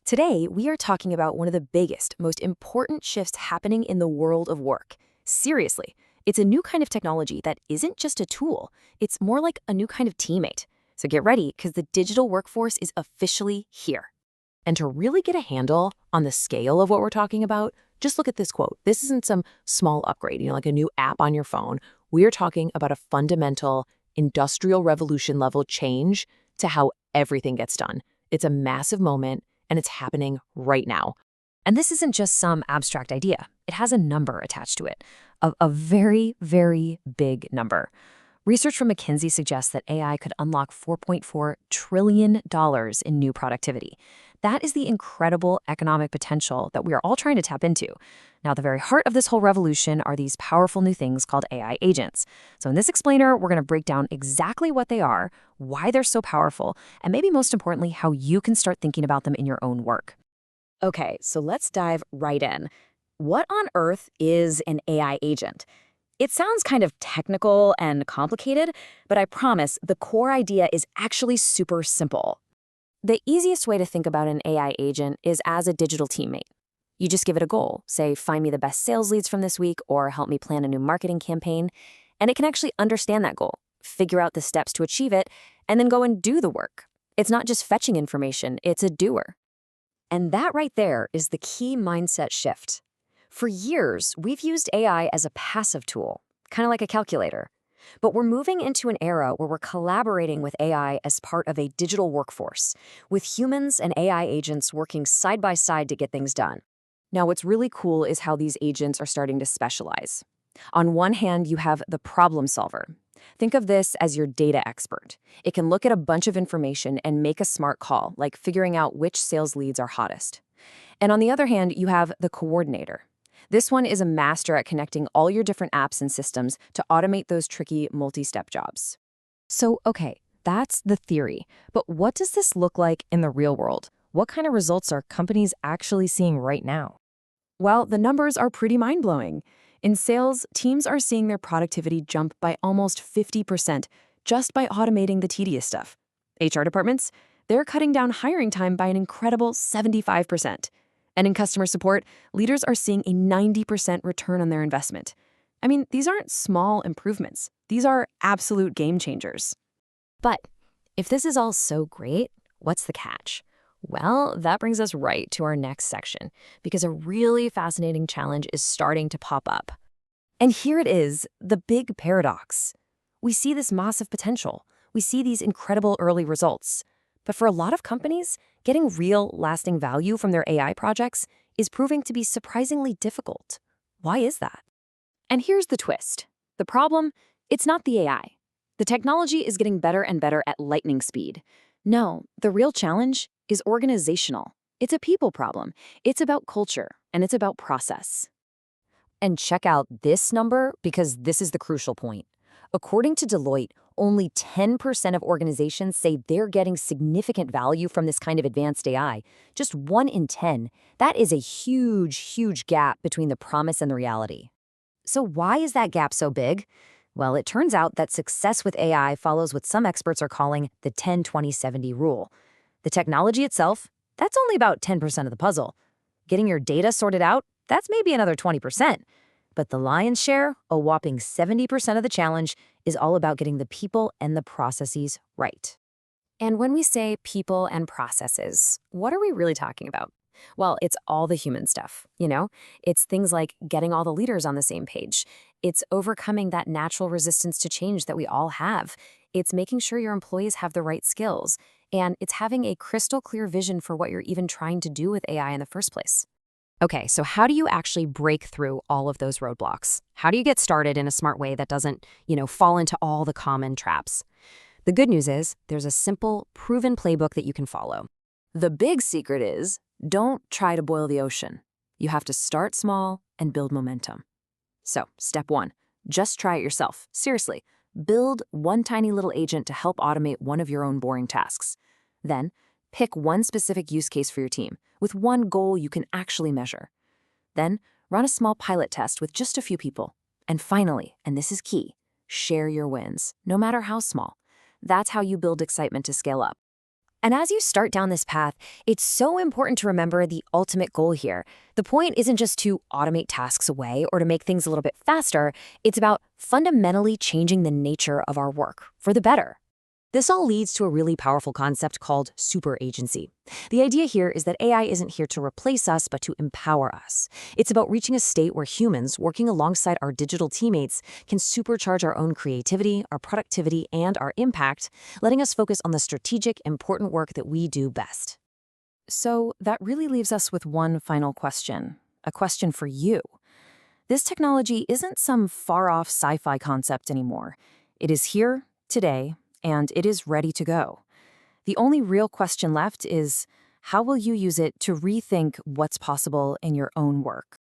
Today, we are talking about one of the biggest, most important shifts happening in the world of work. Seriously, it's a new kind of technology that isn't just a tool, it's more like a new kind of teammate. So get ready, because the digital workforce is officially here. And to really get a handle on the scale of what we're talking about, just look at this quote. This isn't some small upgrade, like a new app on your phone. We are talking about a fundamental industrial revolution level change to how everything gets done. It's a massive moment, and it's happening right now. And this isn't just some abstract idea. It has a number attached to it, a very, very big number. Research from McKinsey suggests that AI could unlock $4.4 trillion in new productivity. That is the incredible economic potential that we are all trying to tap into. Now, the very heart of this whole revolution are these powerful new things called AI agents. So in this explainer, we're going to break down exactly what they are, why they're so powerful, and maybe most importantly, how you can start thinking about them in your own work. Okay, so let's dive right in. What on earth is an AI agent? It sounds kind of technical and complicated, but I promise the core idea is actually super simple. The easiest way to think about an AI agent is as a digital teammate. You just give it a goal, say, find me the best sales leads from this week or help me plan a new marketing campaign, and it can actually understand that goal, figure out the steps to achieve it, and then go and do the work. It's not just fetching information, it's a doer. And that right there is the key mindset shift. For years, we've used AI as a passive tool, kind of like a calculator. But we're moving into an era where we're collaborating with AI as part of a digital workforce, with humans and AI agents working side by side to get things done. Now, what's really cool is how these agents are starting to specialize. On one hand, you have the problem solver. Think of this as your data expert. It can look at a bunch of information and make a smart call, like figuring out which sales leads are hottest. And on the other hand, you have the coordinator. This one is a master at connecting all your different apps and systems to automate those tricky multi-step jobs. So, okay, that's the theory. But what does this look like in the real world? What kind of results are companies actually seeing right now? Well, the numbers are pretty mind-blowing. In sales, teams are seeing their productivity jump by almost 50% just by automating the tedious stuff. HR departments, they're cutting down hiring time by an incredible 75%. And in customer support, leaders are seeing a 90% return on their investment. I mean, these aren't small improvements. These are absolute game changers. But if this is all so great, what's the catch? Well, that brings us right to our next section, because a really fascinating challenge is starting to pop up. And here it is, the big paradox. We see this massive potential. We see these incredible early results. But for a lot of companies, getting real, lasting value from their AI projects is proving to be surprisingly difficult. Why is that? And here's the twist. The problem, it's not the AI. The technology is getting better and better at lightning speed. No, the real challenge is organizational. It's a people problem. It's about culture, and it's about process. And check out this number, because this is the crucial point. According to Deloitte, only 10% of organizations say they're getting significant value from this kind of advanced AI. Just 1 in 10. That is a huge, huge gap between the promise and the reality. So why is that gap so big? Well, it turns out that success with AI follows what some experts are calling the 10-20-70 rule. The technology itself, that's only about 10% of the puzzle. Getting your data sorted out, that's maybe another 20%. But the lion's share, a whopping 70% of the challenge, is all about getting the people and the processes right. And when we say people and processes, what are we really talking about? Well, it's all the human stuff, It's things like getting all the leaders on the same page. It's overcoming that natural resistance to change that we all have. It's making sure your employees have the right skills. And it's having a crystal clear vision for what you're even trying to do with AI in the first place. Okay, so how do you actually break through all of those roadblocks? How do you get started in a smart way that doesn't, fall into all the common traps? The good news is there's a simple, proven playbook that you can follow. The big secret is don't try to boil the ocean. You have to start small and build momentum. So, step 1, just try it yourself. Seriously, build one tiny little agent to help automate one of your own boring tasks. Then, pick one specific use case for your team, with one goal you can actually measure. Then, run a small pilot test with just a few people. And finally, and this is key, share your wins, no matter how small. That's how you build excitement to scale up. And as you start down this path, it's so important to remember the ultimate goal here. The point isn't just to automate tasks away or to make things a little bit faster. It's about fundamentally changing the nature of our work for the better. This all leads to a really powerful concept called super agency. The idea here is that AI isn't here to replace us, but to empower us. It's about reaching a state where humans, working alongside our digital teammates, can supercharge our own creativity, our productivity, and our impact, letting us focus on the strategic, important work that we do best. So that really leaves us with one final question, a question for you. This technology isn't some far-off sci-fi concept anymore. It is here, today, and it is ready to go. The only real question left is, how will you use it to rethink what's possible in your own work?